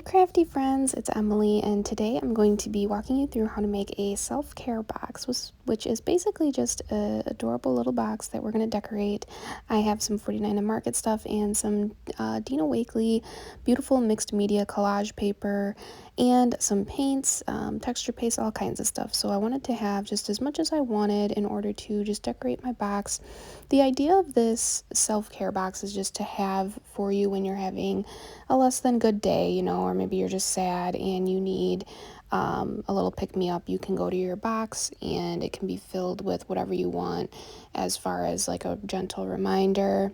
crafty friends, it's Emily, and today I'm going to be walking you through how to make a self-care box, which is basically just a adorable little box that we're going to decorate. I have some 49 and Market stuff and some Dina Wakley beautiful mixed media collage paper and some paints, texture paste, all kinds of stuff. So I wanted to have just as much as I wanted in order to just decorate my box. The idea of this self-care box is just to have for you when you're having a less than good day, or maybe you're just sad and you need a little pick-me-up. You can go to your box and it can be filled with whatever you want, as far as like a gentle reminder,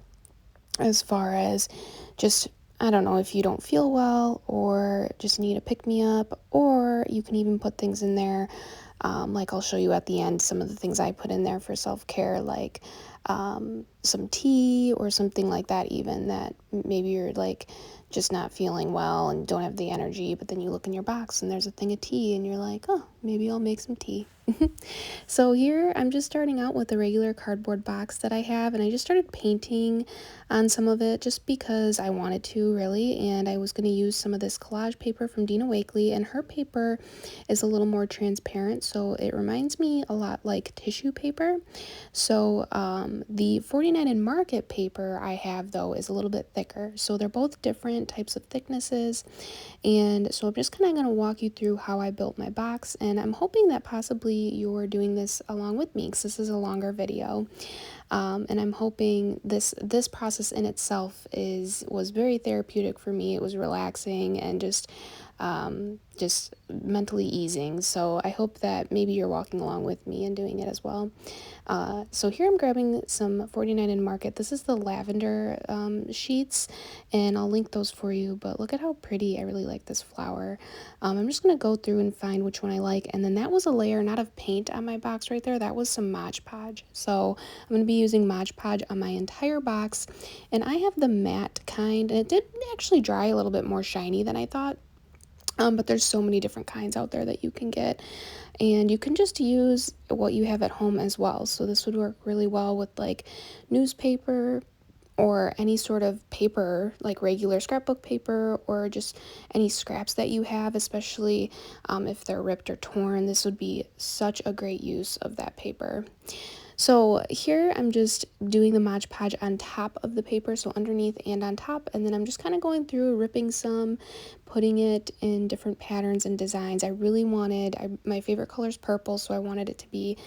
as far as just, I don't know, if you don't feel well or just need a pick-me-up, or you can even put things in there. Like I'll show you at the end some of the things I put in there for self-care, like some tea or something like that, even that maybe you're like just not feeling well and don't have the energy, but then you look in your box and there's a thing of tea and you're like, oh, maybe I'll make some tea. So here I'm just starting out with a regular cardboard box that I have, and I just started painting on some of it just because I wanted to, really, and I was going to use some of this collage paper from Dina Wakley, and her paper is a little more transparent, so it reminds me a lot like tissue paper. So the 49 and Market paper I have, though, is a little bit thicker, so they're both different types of thicknesses. And so I'm just kind of going to walk you through how I built my box, and I'm hoping that possibly you're doing this along with me, because this is a longer video. And I'm hoping this process in itself was very therapeutic for me. It was relaxing and just mentally easing. So I hope that maybe you're walking along with me and doing it as well. So here I'm grabbing some 49 and Market. This is the lavender sheets, and I'll link those for you, but look at how pretty. I really like this flower. I'm just going to go through and find which one I like, and then that was a layer not of paint on my box right there. That was some Mod Podge. So I'm going to be using Mod Podge on my entire box, and I have the matte kind, and it did actually dry a little bit more shiny than I thought. But there's so many different kinds out there that you can get, and you can just use what you have at home as well. So this would work really well with like newspaper or any sort of paper, like regular scrapbook paper, or just any scraps that you have, especially if they're ripped or torn. This would be such a great use of that paper. So here I'm just doing the Mod Podge on top of the paper, so underneath and on top, and then I'm just kind of going through, ripping some, putting it in different patterns and designs. I really wanted, my favorite color is purple, so I wanted it to be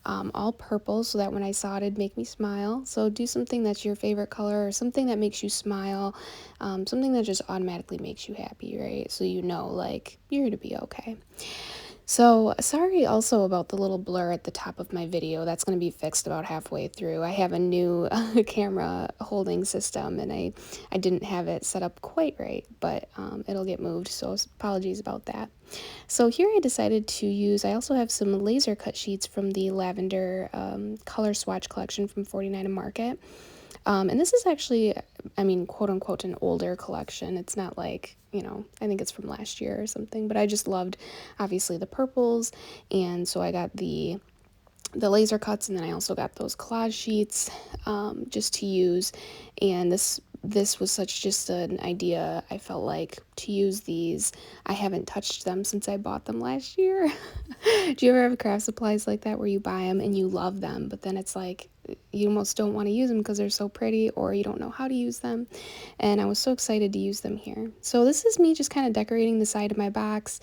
all purple so that when I saw it, it'd make me smile. So do something that's your favorite color, or something that makes you smile, something that just automatically makes you happy, right? So like, you're gonna be okay. So sorry also about the little blur at the top of my video. That's going to be fixed about halfway through. I have a new camera holding system, and I didn't have it set up quite right, but it'll get moved, so apologies about that. So here I decided to use, I also have some laser cut sheets from the lavender color swatch collection from 49 and Market. And this is actually, I mean, quote unquote, an older collection. It's not like, I think it's from last year or something, but I just loved, obviously, the purples. And so I got the laser cuts, and then I also got those collage sheets just to use. And this was such just an idea. I felt like to use these. I haven't touched them since I bought them last year. Do you ever have craft supplies like that where you buy them and you love them, but then it's like you almost don't want to use them because they're so pretty, or you don't know how to use them? And I was so excited to use them here. So this is me just kind of decorating the side of my box.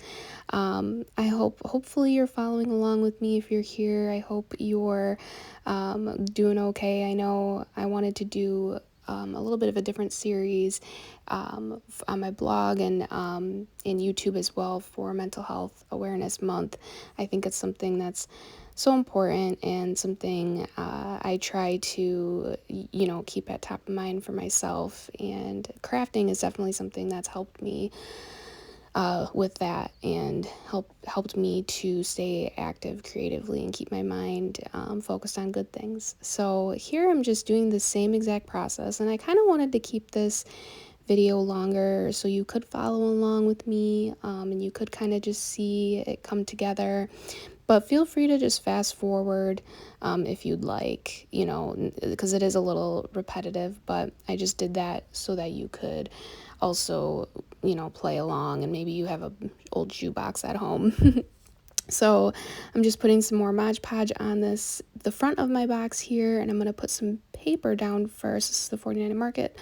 Hopefully you're following along with me. If you're here, I hope you're doing okay. I know I wanted to do a little bit of a different series on my blog and in YouTube as well for Mental Health Awareness Month. I think it's something that's so important, and something I try to, keep at top of mind for myself. And crafting is definitely something that's helped me with that, and helped me to stay active creatively and keep my mind focused on good things. So here I'm just doing the same exact process, and I kind of wanted to keep this video longer so you could follow along with me, and you could kind of just see it come together. But feel free to just fast forward if you'd like, because it is a little repetitive, but I just did that so that you could also play along, and maybe you have a old shoebox at home. So I'm just putting some more Mod Podge on the front of my box here, and I'm going to put some paper down first. This is the 49 Market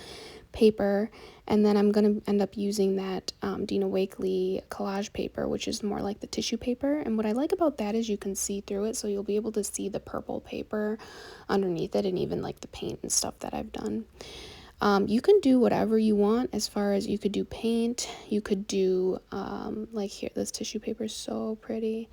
paper, and then I'm going to end up using that Dina Wakley collage paper, which is more like the tissue paper. And what I like about that is you can see through it, so you'll be able to see the purple paper underneath it, and even like the paint and stuff that I've done. You can do whatever you want, as far as you could do paint, you could do, like here, this tissue paper is so pretty.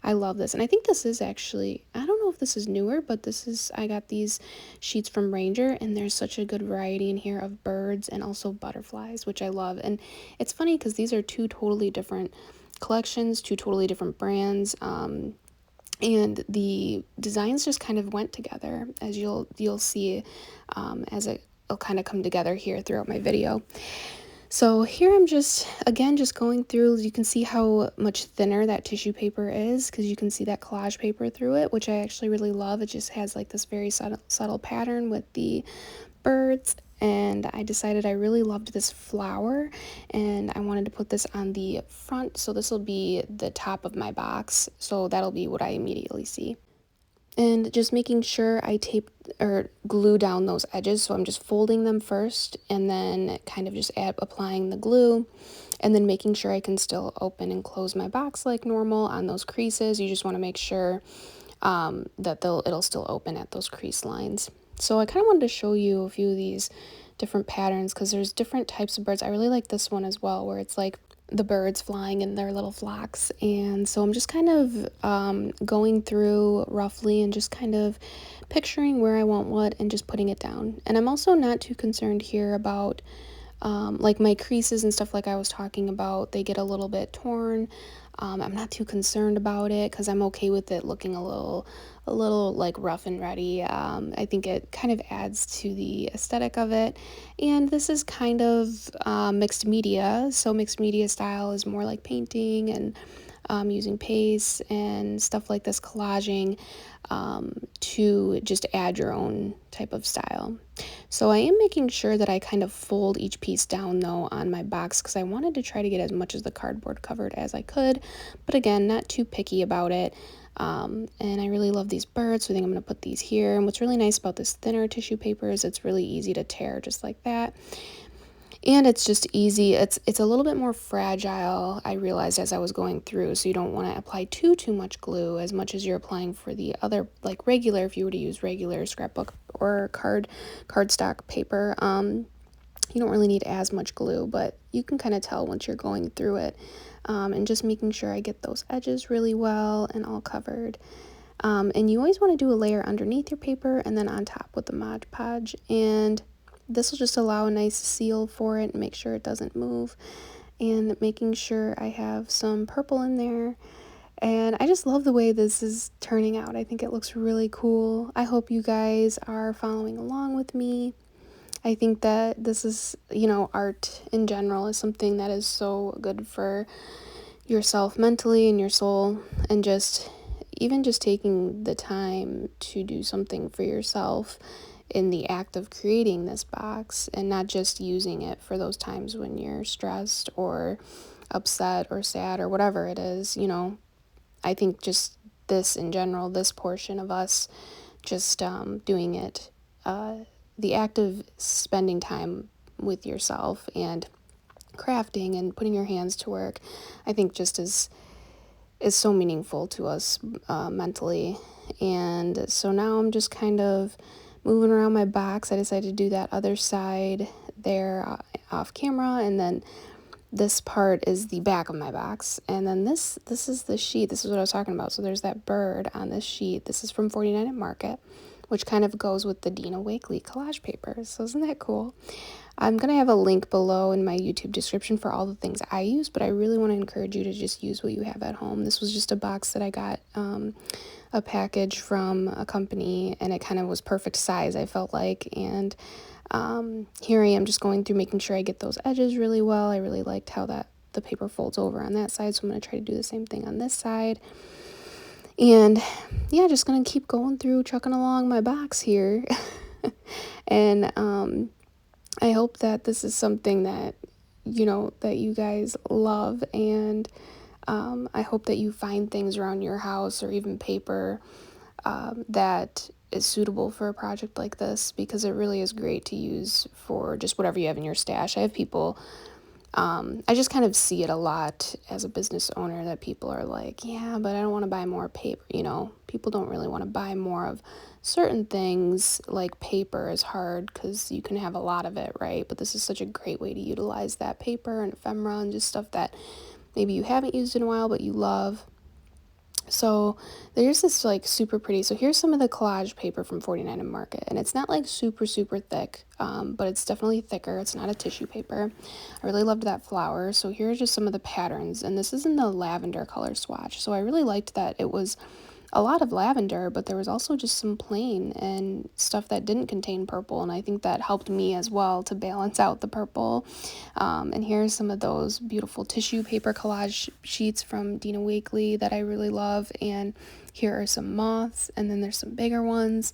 I love this. And I think this is actually, I don't know if this is newer, but I got these sheets from Ranger, and there's such a good variety in here of birds and also butterflies, which I love. And it's funny because these are two totally different collections, two totally different brands. And the designs just kind of went together, as you'll see, as it'll kind of come together here throughout my video. So here I'm just going through. You can see how much thinner that tissue paper is, because you can see that collage paper through it, which I actually really love. It just has like this very subtle pattern with the birds, and I decided I really loved this flower, and I wanted to put this on the front, so this will be the top of my box, so that'll be what I immediately see. And just making sure I tape or glue down those edges. So I'm just folding them first, and then kind of just applying the glue, and then making sure I can still open and close my box like normal on those creases. You just want to make sure that it'll still open at those crease lines. So I kind of wanted to show you a few of these different patterns, because there's different types of birds. I really like this one as well, where it's like the birds flying in their little flocks. And so I'm just kind of going through roughly and just kind of picturing where I want what and just putting it down. And I'm also not too concerned here about like my creases and stuff, like I was talking about, they get a little bit torn. I'm not too concerned about it, because I'm okay with it looking a little like rough and ready. I think it kind of adds to the aesthetic of it. And this is kind of mixed media, so mixed media style is more like painting and using paste and stuff like this, collaging, to just add your own type of style. So I am making sure that I kind of fold each piece down though on my box, because I wanted to try to get as much of the cardboard covered as I could, but again, not too picky about it. And I really love these birds, so I think I'm going to put these here. And what's really nice about this thinner tissue paper is it's really easy to tear just like that. And it's just easy. It's a little bit more fragile, I realized as I was going through, so you don't want to apply too much glue as much as you're applying for the other, like regular, if you were to use regular scrapbook or cardstock paper. You don't really need as much glue, but you can kind of tell once you're going through it. And just making sure I get those edges really well and all covered. And you always want to do a layer underneath your paper and then on top with the Mod Podge, and this will just allow a nice seal for it and make sure it doesn't move. And making sure I have some purple in there. And I just love the way this is turning out. I think it looks really cool. I hope you guys are following along with me. I think that this is, art in general is something that is so good for yourself mentally and your soul, and just taking the time to do something for yourself in the act of creating this box, and not just using it for those times when you're stressed or upset or sad or whatever it is. I think just this in general, this portion of us just doing it, the act of spending time with yourself and crafting and putting your hands to work, I think just is so meaningful to us mentally. And so now I'm just kind of moving around my box. I decided to do that other side there off camera, and then this part is the back of my box, and then this is the sheet. This is what I was talking about. So there's that bird on this sheet. This is from 49 at Market, which kind of goes with the Dina Wakley collage paper. So isn't that cool? I'm going to have a link below in my YouTube description for all the things I use, but I really want to encourage you to just use what you have at home. This was just a box that I got, a package from a company, and it kind of was perfect size, I felt like. And here I am just going through making sure I get those edges really well. I really liked how the paper folds over on that side, so I'm going to try to do the same thing on this side. And yeah, just going to keep going through, trucking along my box here. And I hope that this is something that that you guys love. And I hope that you find things around your house or even paper that is suitable for a project like this, because it really is great to use for just whatever you have in your stash. I have people, I just kind of see it a lot as a business owner that people are like, yeah, but I don't want to buy more paper. People don't really want to buy more of certain things. Like paper is hard because you can have a lot of it, right? But this is such a great way to utilize that paper and ephemera and just stuff that maybe you haven't used in a while but you love. So there's this like super pretty, so here's some of the collage paper from 49 and Market, and it's not like super super thick, but it's definitely thicker. It's not a tissue paper. I really loved that flower. So here are just some of the patterns, and this is in the lavender color swatch. So I really liked that it was a lot of lavender, but there was also just some plain and stuff that didn't contain purple, and I think that helped me as well to balance out the purple. And here's some of those beautiful tissue paper collage sheets from Dina Wakley that I really love, and here are some moths, and then there's some bigger ones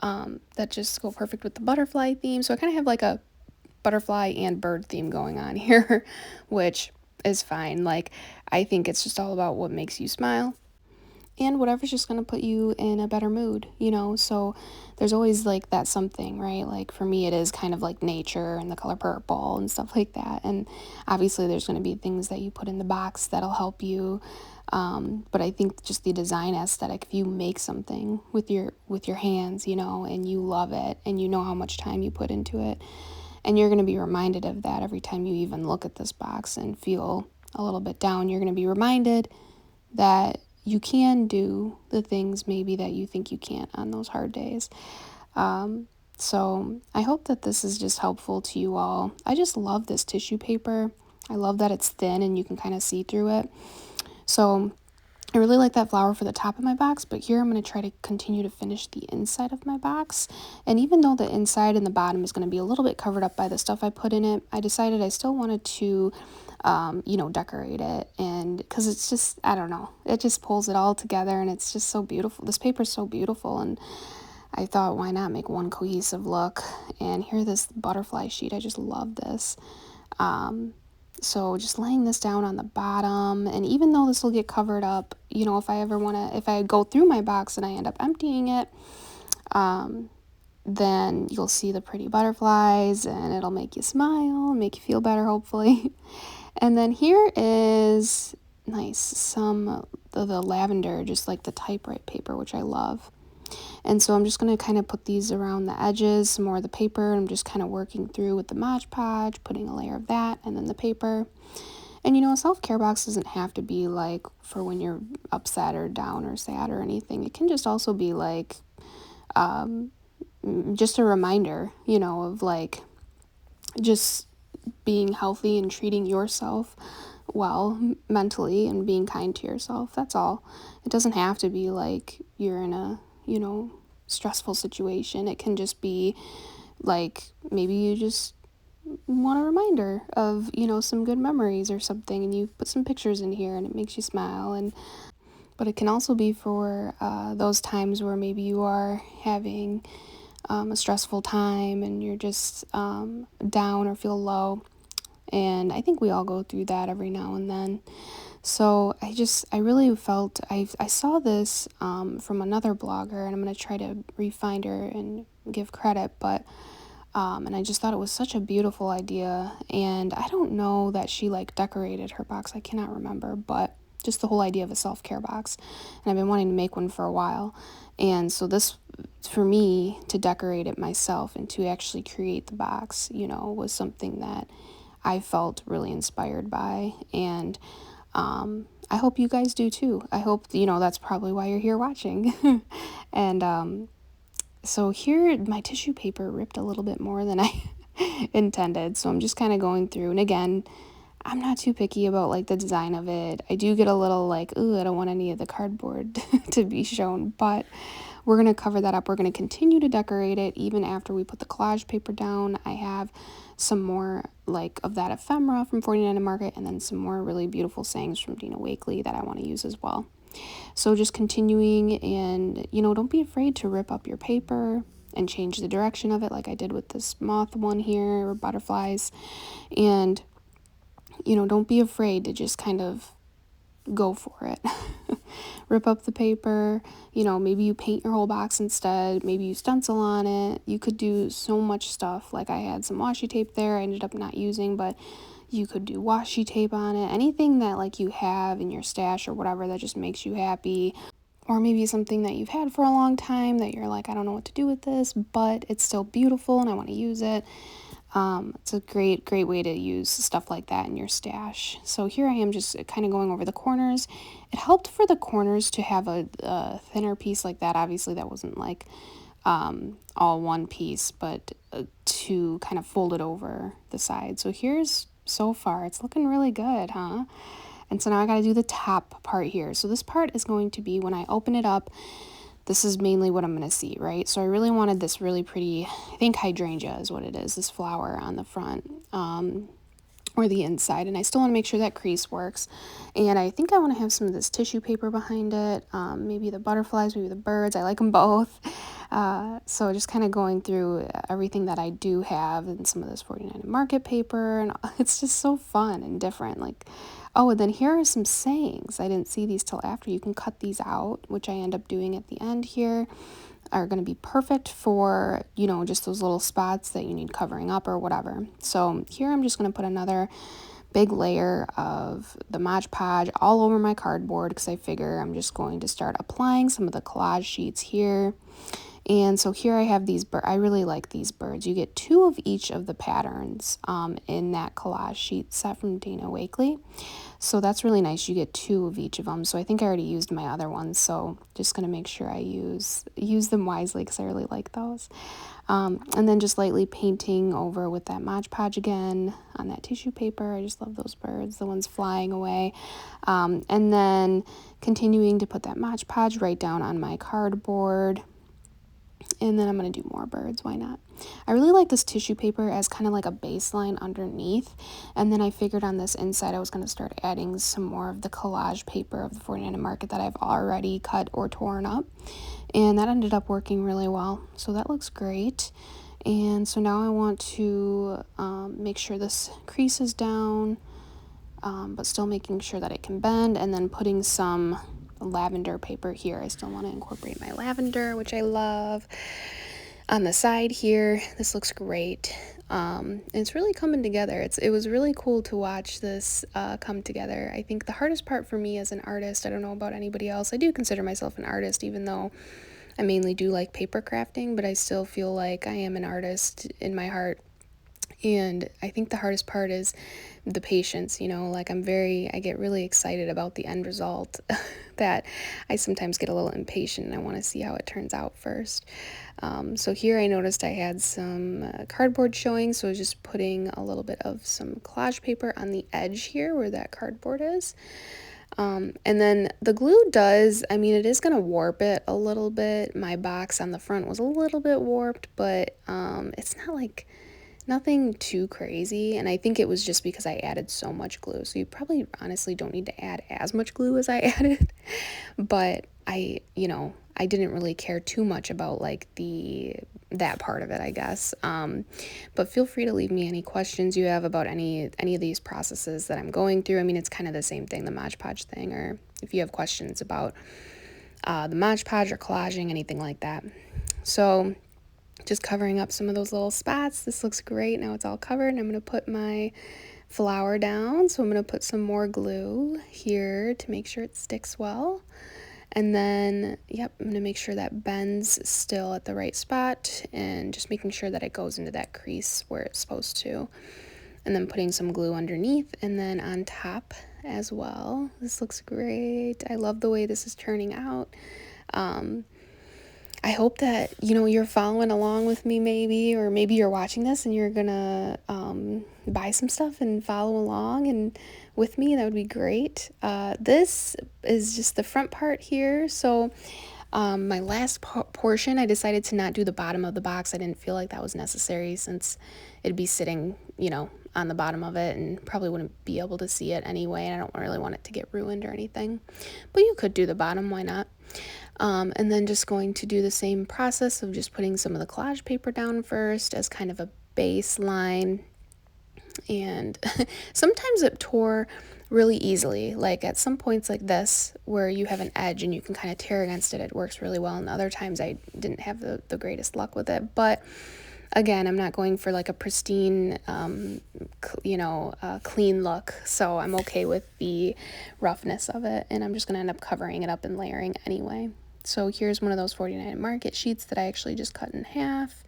that just go perfect with the butterfly theme. So I kind of have like a butterfly and bird theme going on here, which is fine. Like, I think it's just all about what makes you smile and whatever's just going to put you in a better mood. So there's always like that something, right? Like for me, it is kind of like nature and the color purple and stuff like that. And obviously there's going to be things that you put in the box that'll help you. But I think just the design aesthetic, if you make something with your hands, and you love it and you know how much time you put into it, and you're going to be reminded of that every time you even look at this box and feel a little bit down, you're going to be reminded that you can do the things maybe that you think you can't on those hard days. So I hope that this is just helpful to you all. I just love this tissue paper. I love that it's thin and you can kind of see through it. So I really like that flower for the top of my box, but here I'm going to try to continue to finish the inside of my box. And even though the inside and the bottom is going to be a little bit covered up by the stuff I put in it, I decided I still wanted to decorate it, and because it's just, I don't know, it just pulls it all together, and it's just so beautiful. This paper is so beautiful, and I thought, why not make one cohesive look? And here, this butterfly sheet, I just love this. So just laying this down on the bottom, and even though this will get covered up, if I go through my box and I end up emptying it, then you'll see the pretty butterflies, and it'll make you smile, make you feel better, hopefully. And then here is some of the lavender, just like the typewrite paper, which I love. And so I'm just going to kind of put these around the edges, some more of the paper. I'm just kind of working through with the Mod Podge, putting a layer of that, and then the paper. And a self-care box doesn't have to be like for when you're upset or down or sad or anything. It can just also be like just a reminder, of like just being healthy and treating yourself well mentally and being kind to yourself. That's all. It doesn't have to be like you're in a, stressful situation. It can just be like maybe you just want a reminder of, some good memories or something, and you put some pictures in here and it makes you smile. But it can also be for those times where maybe you are having a stressful time and you're just down or feel low. And I think we all go through that every now and then. So I really felt, I saw this from another blogger, and I'm going to try to re-find her and give credit, but and I just thought it was such a beautiful idea. And I don't know that she like decorated her box. I cannot remember, but just the whole idea of a self-care box. And I've been wanting to make one for a while. And so this, for me, to decorate it myself and to actually create the box, was something that I felt really inspired by. And I hope you guys do too. I hope, that's probably why you're here watching. And so here, my tissue paper ripped a little bit more than I intended. So I'm just kind of going through. And again, I'm not too picky about like the design of it. I do get a little like, ooh, I don't want any of the cardboard to be shown, but we're going to cover that up. We're going to continue to decorate it even after we put the collage paper down. I have some more like of that ephemera from 49 and Market, and then some more really beautiful sayings from Dina Wakley that I want to use as well. So just continuing, and don't be afraid to rip up your paper and change the direction of it like I did with this moth one here, or butterflies. And don't be afraid to just kind of go for it. Rip up the paper, maybe you paint your whole box instead, maybe you stencil on it. You could do so much stuff. Like I had some washi tape there I ended up not using, but you could do washi tape on it. Anything that like you have in your stash or whatever that just makes you happy. Or maybe something that you've had for a long time that you're like, I don't know what to do with this, but it's still beautiful and I want to use it. It's a great way to use stuff like that in your stash. So here I am just kind of going over the corners. It helped for the corners to have a thinner piece like that. Obviously that wasn't like all one piece, but to kind of fold it over the side. So so far it's looking really good, huh? And so now I got to do the top part here. So this part is going to be when I open it up, this is mainly what I'm going to see, right? So I really wanted this really pretty, I think hydrangea is what it is, this flower on the front or the inside. And I still want to make sure that crease works. And I think I want to have some of this tissue paper behind it, maybe the butterflies, maybe the birds. I like them both. So just kind of going through everything that I do have and some of this 49 market paper. And it's just so fun and different. Like, oh, and then here are some sayings. I didn't see these till after. You can cut these out, which I end up doing at the end here, are going to be perfect for, just those little spots that you need covering up or whatever. So here I'm just going to put another big layer of the Mod Podge all over my cardboard because I figure I'm just going to start applying some of the collage sheets here. And so here I have these birds. I really like these birds. You get 2 of each of the patterns in that collage sheet set from Dana Wakley. So that's really nice. You get 2 of each of them. So I think I already used my other ones. So just going to make sure I use them wisely because I really like those. And then just lightly painting over with that Mod Podge again on that tissue paper. I just love those birds, the ones flying away. And then continuing to put that Mod Podge right down on my cardboard. And then I'm going to do more birds. Why not? I really like this tissue paper as kind of like a baseline underneath. And then I figured on this inside I was going to start adding some more of the collage paper of the 49 market that I've already cut or torn up. And that ended up working really well. So that looks great. And so now I want to make sure this crease is down, but still making sure that it can bend, and then putting some lavender paper here. I still want to incorporate my lavender, which I love. On the side here, this looks great. It's really coming together. It was really cool to watch this come together. I think the hardest part for me as an artist, I don't know about anybody else, I do consider myself an artist, even though I mainly do like paper crafting, but I still feel like I am an artist in my heart. And I think the hardest part is the patience, like I get really excited about the end result that I sometimes get a little impatient and I want to see how it turns out first. So here I noticed I had some cardboard showing, so I was just putting a little bit of some collage paper on the edge here where that cardboard is. And then the glue it is going to warp it a little bit. My box on the front was a little bit warped, but it's not like nothing too crazy, and I think it was just because I added so much glue. So you probably honestly don't need to add as much glue as I added, but I didn't really care too much about like that part of it, I guess. But feel free to leave me any questions you have about any of these processes that I'm going through. It's kind of the same thing, the Mod Podge thing, or if you have questions about the Mod Podge or collaging, anything like that. So just covering up some of those little spots. This looks great. Now it's all covered, and I'm going to put my flower down. So I'm going to put some more glue here to make sure it sticks well. And then, I'm going to make sure that bends still at the right spot and just making sure that it goes into that crease where it's supposed to. And then putting some glue underneath and then on top as well. This looks great. I love the way this is turning out. I hope that, you're following along with me or maybe you're watching this and you're gonna buy some stuff and follow along and with me. That would be great. This is just the front part here. So my last portion, I decided to not do the bottom of the box. I didn't feel like that was necessary since it'd be sitting, on the bottom of it and probably wouldn't be able to see it anyway. And I don't really want it to get ruined or anything, but you could do the bottom, why not? And then just going to do the same process of just putting some of the collage paper down first as kind of a baseline. And sometimes it tore really easily. Like at some points like this where you have an edge and you can kind of tear against it, it works really well. And other times I didn't have the greatest luck with it. But again, I'm not going for like a pristine, clean look. So I'm okay with the roughness of it. And I'm just going to end up covering it up and layering anyway. So here's one of those 49 Market sheets that I actually just cut in half.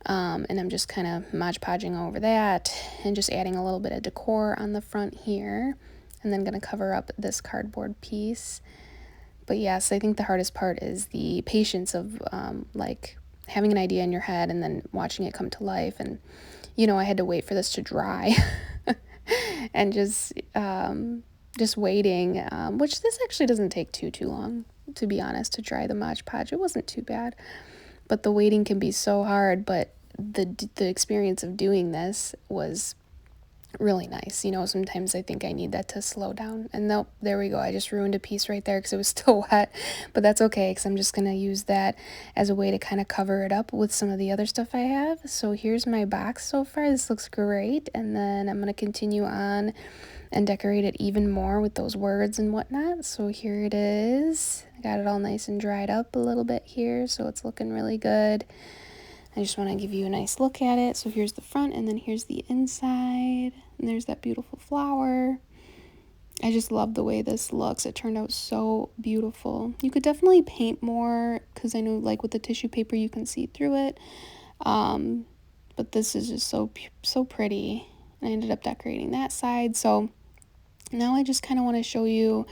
And I'm just kind of Mod Podging over that and just adding a little bit of decor on the front here. And then going to cover up this cardboard piece. But yes, I think the hardest part is the patience of like having an idea in your head and then watching it come to life. And, I had to wait for this to dry and just waiting, which this actually doesn't take too long, to be honest, to dry the Mod Podge. It wasn't too bad. But the waiting can be so hard, but the experience of doing this was really nice. Sometimes I think I need that to slow down. And nope, there we go. I just ruined a piece right there because it was still wet, but that's okay because I'm just going to use that as a way to kind of cover it up with some of the other stuff I have. So here's my box so far. This looks great. And then I'm going to continue on and decorate it even more with those words and whatnot. So here it is. I got it all nice and dried up a little bit here, so it's looking really good. I just want to give you a nice look at it. So here's the front, and then here's the inside. And there's that beautiful flower. I just love the way this looks. It turned out so beautiful. You could definitely paint more, because I know like with the tissue paper you can see through it. But this is just so pretty. And I ended up decorating that side. So now I just kind of want to show you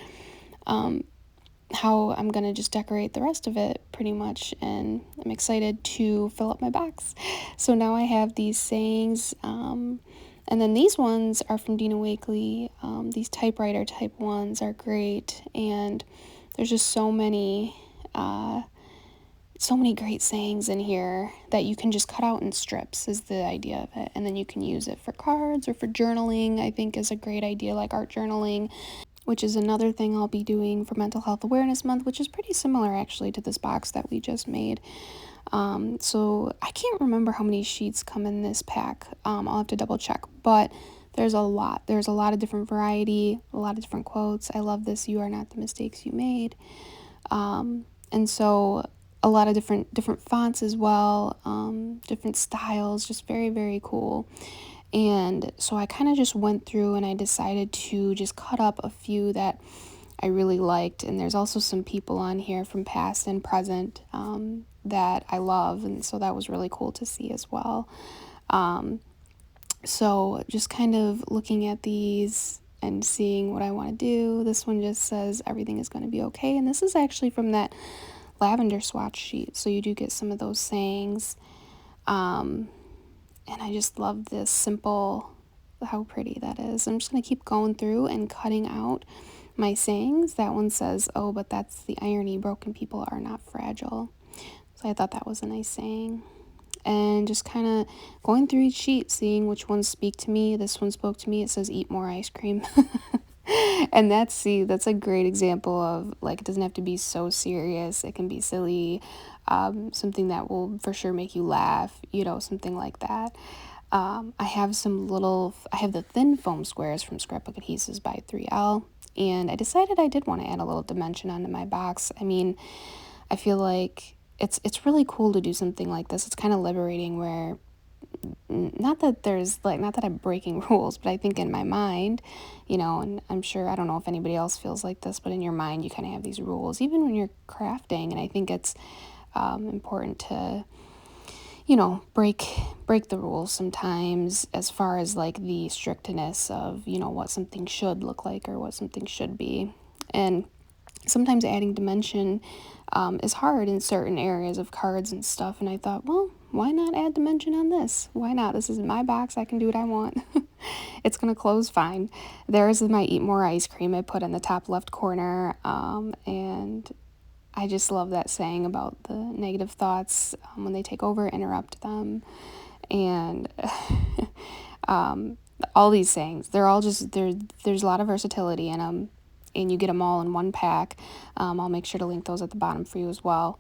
how I'm going to just decorate the rest of it pretty much, and I'm excited to fill up my box. So now I have these sayings, and then these ones are from Dina Wakley. These typewriter type ones are great, and there's just so many great sayings in here that you can just cut out in strips is the idea of it, and then you can use it for cards or for journaling. I think is a great idea, like art journaling, which is another thing I'll be doing for Mental Health Awareness Month, which is pretty similar actually to this box that we just made. So I can't remember how many sheets come in this pack. I'll have to double check, but there's a lot. There's a lot of different variety, a lot of different quotes. I love this, "You are not the mistakes you made." And so a lot of different fonts as well, different styles, just very, very cool. And so I kind of just went through and I decided to just cut up a few that I really liked. And there's also some people on here from past and present that I love. And so that was really cool to see as well. So just kind of looking at these and seeing what I want to do. This one just says everything is going to be okay. And this is actually from that lavender swatch sheet. So you do get some of those sayings. And I just love this simple, how pretty that is. I'm just going to keep going through and cutting out my sayings. That one says, "Oh, but that's the irony. Broken people are not fragile." So I thought that was a nice saying. And just kind of going through each sheet, seeing which ones speak to me. This one spoke to me. It says, "Eat more ice cream." And that's a great example of, like, it doesn't have to be so serious. It can be silly, something that will for sure make you laugh, something like that. I have the thin foam squares from Scrapbook Adhesives by 3L, and I decided I did want to add a little dimension onto my box. I mean, I feel like it's really cool to do something like this. It's kind of liberating, where not that I'm breaking rules, but I think in my mind, and I'm sure, I don't know if anybody else feels like this, but in your mind you kind of have these rules even when you're crafting. And I think it's important to break the rules sometimes, as far as like the strictness of what something should look like or what something should be. And sometimes adding dimension is hard in certain areas of cards and stuff. And I thought, well, why not add dimension on this? Why not? This is my box. I can do what I want. It's going to close fine. There's my Eat More Ice Cream I put in the top left corner. And I just love that saying about the negative thoughts, when they take over, interrupt them. And all these sayings, they're all just, there's a lot of versatility in them. And you get them all in one pack. I'll make sure to link those at the bottom for you as well.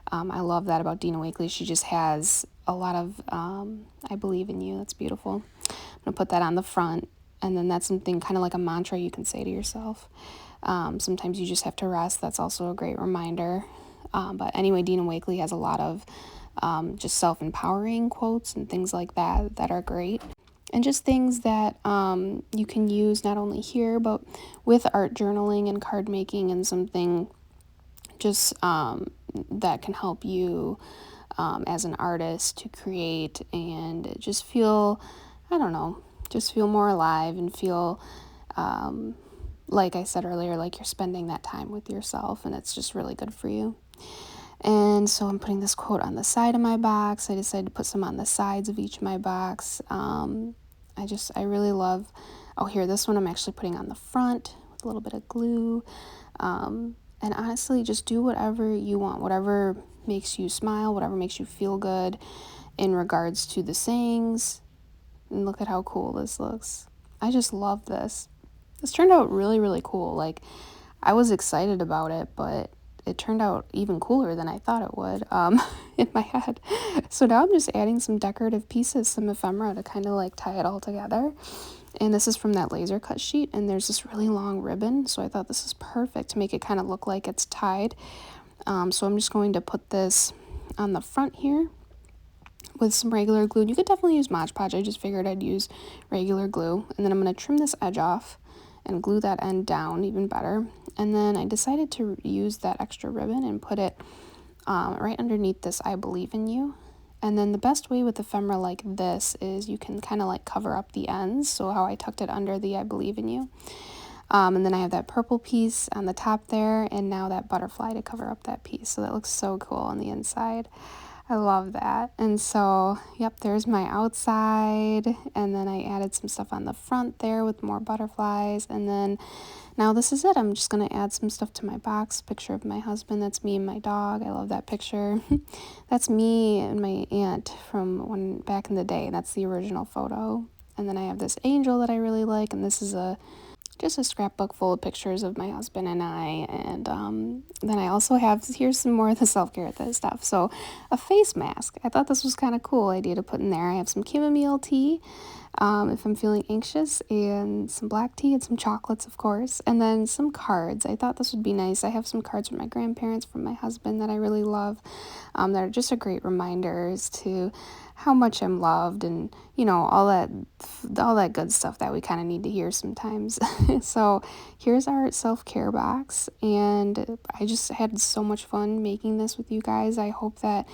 I love that about Dina Wakley. She just has a lot of I believe in you. That's beautiful. I'm going to put that on the front. And then that's something kind of like a mantra you can say to yourself. Sometimes you just have to rest. That's also a great reminder. But anyway, Dina Wakley has a lot of just self-empowering quotes and things like that that are great. And just things that you can use not only here, but with art journaling and card making, and something just that can help you as an artist to create and just feel, I don't know, just feel more alive and feel, like I said earlier, like you're spending that time with yourself, and it's just really good for you. And so I'm putting this quote on the side of my box. I decided to put some on the sides of each of my box. I really love, oh, here, this one I'm actually putting on the front with a little bit of glue. And honestly, just do whatever you want, whatever makes you smile, whatever makes you feel good in regards to the sayings. And look at how cool this looks. I just love this. This turned out really, really cool. Like, I was excited about it, but it turned out even cooler than I thought it would in my head. So now I'm just adding some decorative pieces, some ephemera to kind of like tie it all together. And this is from that laser cut sheet, and there's this really long ribbon, so I thought this is perfect to make it kind of look like it's tied. So I'm just going to put this on the front here with some regular glue. You could definitely use Mod Podge. I just figured I'd use regular glue. And then I'm going to trim this edge off and glue that end down even better. And then I decided to use that extra ribbon and put it right underneath this I believe in you. And then the best way with ephemera like this is you can kind of like cover up the ends. So how I tucked it under the I believe in you. And then I have that purple piece on the top there, and now that butterfly to cover up that piece. So that looks so cool on the inside. I love that. And so, yep, there's my outside. And then I added some stuff on the front there with more butterflies. And then now this is it. I'm just going to add some stuff to my box. Picture of my husband. That's me and my dog. I love that picture. That's me and my aunt from when back in the day. That's the original photo. And then I have this angel that I really like. And this is just a scrapbook full of pictures of my husband and I. And then I also have, here's some more of the self-care stuff. So a face mask. I thought this was kind of cool idea to put in there. I have some chamomile tea if I'm feeling anxious, and some black tea and some chocolates, of course. And then some cards. I thought this would be nice. I have some cards from my grandparents, from my husband that I really love. That are just a great reminders to how much I'm loved, and all that good stuff that we kind of need to hear sometimes. So here's our self-care box, and I just had so much fun making this with you guys. I hope that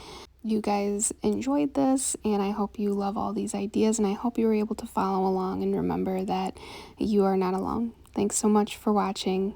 you guys enjoyed this, and I hope you love all these ideas, and I hope you were able to follow along and remember that you are not alone. Thanks so much for watching.